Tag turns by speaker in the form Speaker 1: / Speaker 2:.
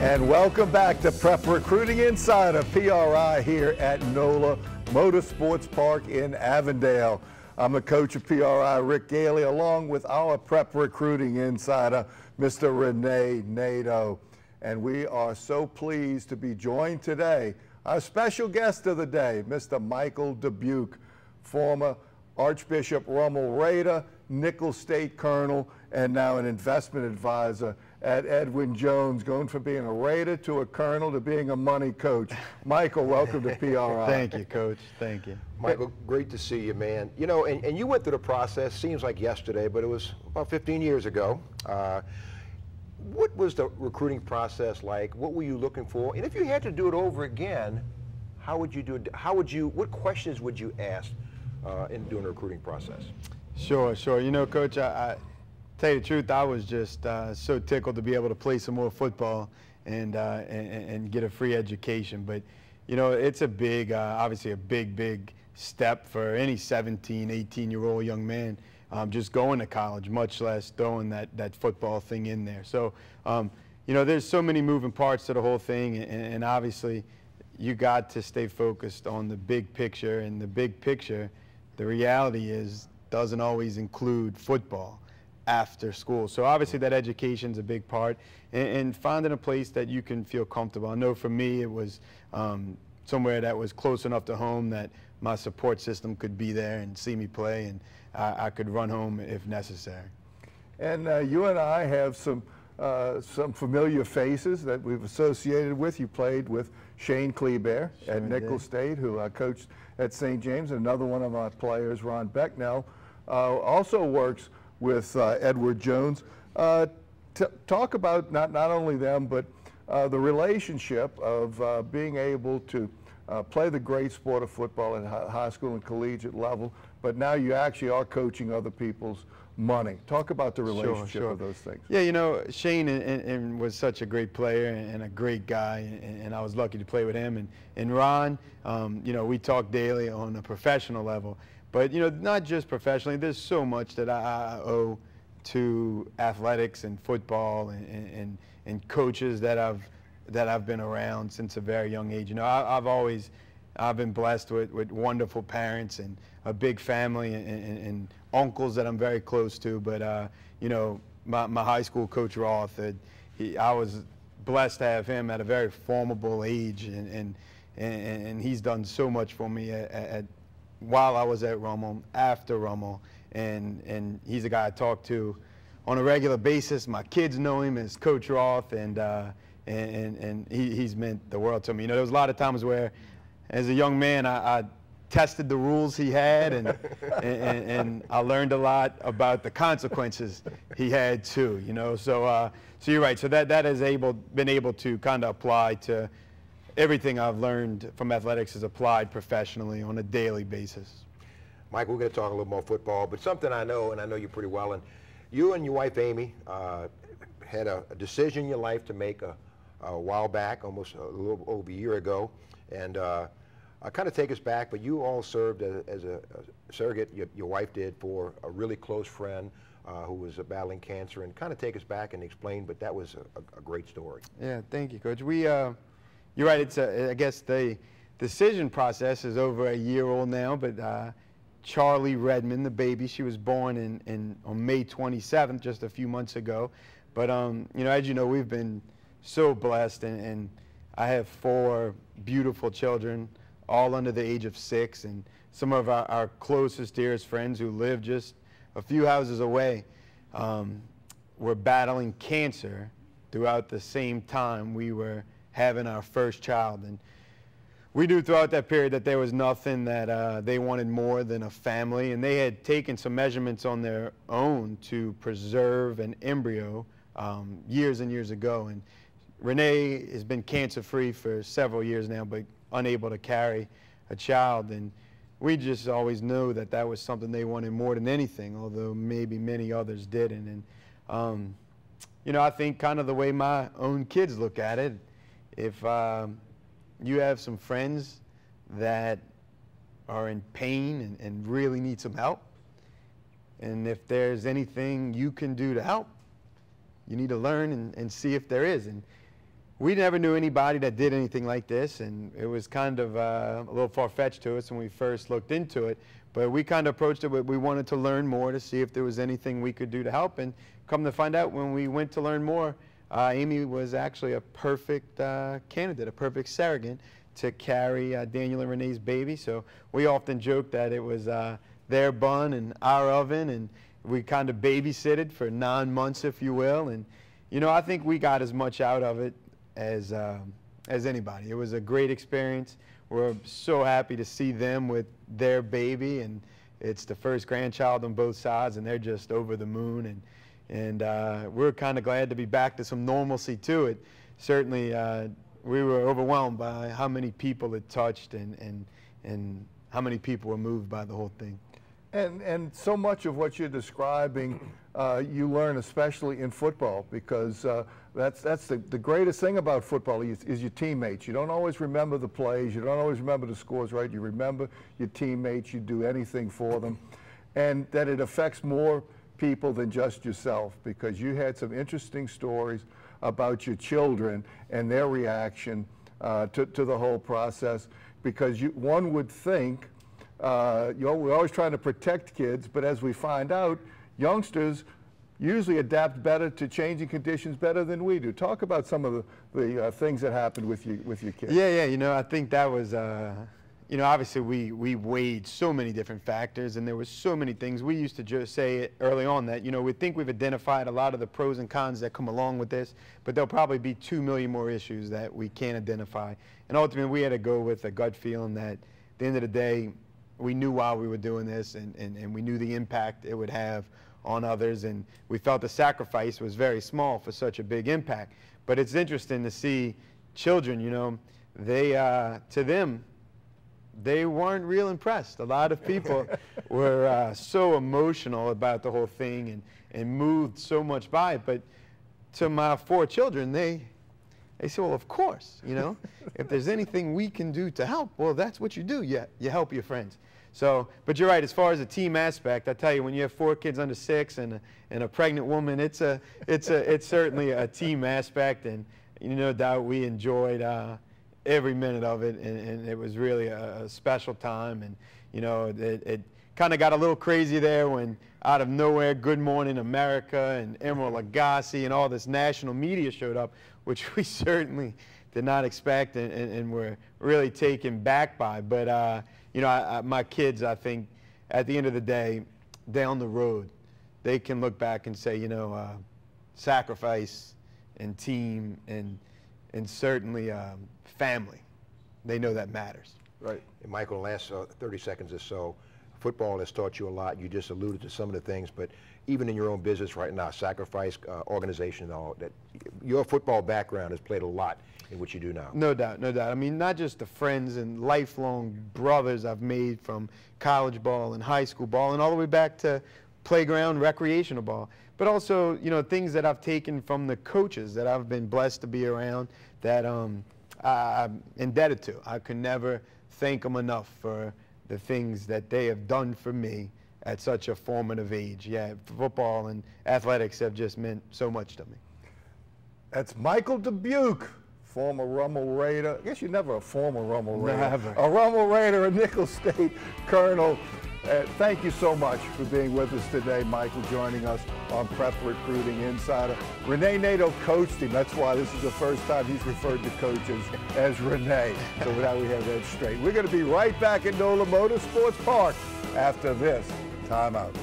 Speaker 1: And welcome back to Prep Recruiting Insider, PRI here at NOLA Motorsports Park in Avondale. I'm the coach of PRI, Rick Gailey, along with our Prep Recruiting Insider, Mr. Renee Nadeau. And we are so pleased to be joined today, our special guest of the day, Mr. Michael Dubuque, former Archbishop Rummel Raider, Nicholls State Colonel, and now an investment advisor at Edwin Jones, going from being a Raider to a Colonel to being a money coach. Michael, welcome to PRI.
Speaker 2: Thank you, Coach. Thank you.
Speaker 3: Michael, great to see you, man. You know, and you went through the process, seems like yesterday, but it was about 15 years ago. What was the recruiting process like? What were you looking for? And if you had to do it over again, how would you do it? What questions would you ask in doing the recruiting process?
Speaker 2: Sure. You know, Coach, I tell you the truth, I was just so tickled to be able to play some more football and get a free education. But, you know, it's a big, obviously a big step for any 17, 18-year-old young man just going to college, much less throwing that football thing in there. So, you know, there's so many moving parts to the whole thing, and obviously you got to stay focused on the big picture, and the big picture, the reality is, doesn't always include football after school. So obviously that education's a big part, and finding a place that you can feel comfortable. I know for me it was somewhere that was close enough to home that my support system could be there and see me play, and I could run home if necessary.
Speaker 1: And you and I have some familiar faces that we've associated with. You played with Shane Kleber at Nicholls State, who coached at St. James. Another one of our players, Ron Becknell, also works with Edward Jones. Talk about not only them, but the relationship of being able to play the great sport of football at high school and collegiate level, but now you actually are coaching other people's money. Talk about the relationship of those things.
Speaker 2: Yeah, you know, Shane was such a great player and a great guy, and I was lucky to play with him. And Ron, you know, we talk daily on a professional level. But, you know, not just professionally, there's so much that I owe to athletics and football and coaches that I've been around since a very young age. You know, I've been blessed with wonderful parents and a big family and uncles that I'm very close to. But, you know, my high school coach, Roth, I was blessed to have him at a very formidable age, and he's done so much for me while I was at Rummel, after Rummel, and he's a guy I talk to on a regular basis. My kids know him as Coach Roth, and he's meant the world to me. You know, there was a lot of times where, as a young man, I tested the rules he had, and I learned a lot about the consequences he had too. You know, so you're right. So that has been able to kind of apply to everything I've learned from athletics is applied professionally on a daily basis.
Speaker 3: Mike, we're going to talk a little more football, but something I know, and I know you pretty well, and you and your wife Amy had a decision in your life to make a while back, almost a little over a year ago, and kind of take us back, but you all served as a surrogate, your wife did, for a really close friend who was battling cancer, and kind of take us back and explain, but that was a great story.
Speaker 2: Yeah, thank you, Coach. You're right, I guess the decision process is over a year old now, but Charlie Redmond, the baby, she was born on May 27th, just a few months ago. But, you know, as you know, we've been so blessed, and I have 4 beautiful children, all under the age of 6, and some of our closest, dearest friends who live just a few houses away were battling cancer throughout the same time we were having our first child. And we knew throughout that period that there was nothing that they wanted more than a family, and they had taken some measurements on their own to preserve an embryo years and years ago. And Renee has been cancer-free for several years now, but unable to carry a child. And we just always knew that that was something they wanted more than anything, although maybe many others didn't. And you know, I think kind of the way my own kids look at it, if you have some friends that are in pain and really need some help, and if there's anything you can do to help, you need to learn and see if there is. And we never knew anybody that did anything like this, and it was kind of a little far-fetched to us when we first looked into it. But we kind of approached it, we wanted to learn more to see if there was anything we could do to help. And come to find out, when we went to learn more, Amy was actually a perfect candidate, a perfect surrogate to carry Daniel and Renee's baby. So we often joke that it was their bun and our oven, and we kind of babysitted for 9 months, if you will. And you know, I think we got as much out of it as anybody. It was a great experience. We're so happy to see them with their baby, and it's the first grandchild on both sides, and they're just over the moon. And we're kind of glad to be back to some normalcy to it. Certainly, we were overwhelmed by how many people it touched and how many people were moved by the whole thing.
Speaker 1: And so much of what you're describing, you learn especially in football, because that's the greatest thing about football is your teammates. You don't always remember the plays, you don't always remember the scores, right? You remember your teammates, you do anything for them, and that it affects more people than just yourself, because you had some interesting stories about your children and their reaction to the whole process, because one would think, we're always trying to protect kids, but as we find out, youngsters usually adapt better to changing conditions better than we do. Talk about some of the things that happened with your kids.
Speaker 2: Yeah, you know, I think that was, you know, obviously we weighed so many different factors, and there was so many things. We used to just say it early on that, you know, we think we've identified a lot of the pros and cons that come along with this, but there'll probably be 2 million more issues that we can't identify. And ultimately, we had to go with a gut feeling that at the end of the day, we knew why we were doing this, and we knew the impact it would have on others, and we felt the sacrifice was very small for such a big impact. But it's interesting to see children, you know, they, to them, they weren't real impressed. A lot of people were so emotional about the whole thing and moved so much by it. But to my 4 children, they said, well, of course, you know, if there's anything we can do to help, well, that's what you do. You help your friends. So, but you're right, as far as the team aspect, I tell you, when you have 4 kids under 6 and a pregnant woman, it's certainly a team aspect, and no doubt we enjoyed every minute of it, and it was really a special time. And you know, it kind of got a little crazy there when out of nowhere Good Morning America and Emeril Lagasse and all this national media showed up, which we certainly did not expect and were really taken back by. But you know, my kids, I think, at the end of the day, down the road, they can look back and say, you know, sacrifice and team and certainly family. They know that matters.
Speaker 3: Right. And Michael, the last 30 seconds or so, football has taught you a lot. You just alluded to some of the things, but even in your own business right now, sacrifice, organization, and all that, your football background has played a lot in what you do now.
Speaker 2: No doubt, no doubt. I mean, not just the friends and lifelong brothers I've made from college ball and high school ball and all the way back to playground recreational ball, but also, you know, things that I've taken from the coaches that I've been blessed to be around that I'm indebted to. I could never thank them enough for the things that they have done for me at such a formative age. Yeah, football and athletics have just meant so much to me.
Speaker 1: That's Michael Dubuque, former Rummel Raider. I guess you're never a former Rummel Raider.
Speaker 2: Never.
Speaker 1: A Rummel Raider, a Nicholls State Colonel. Thank you so much for being with us today, Michael, joining us on Prep Recruiting Insider. Renee Nato coached him. That's why this is the first time he's referred to coaches as Renee. So now we have that straight. We're going to be right back at NOLA Motorsports Park after this timeout.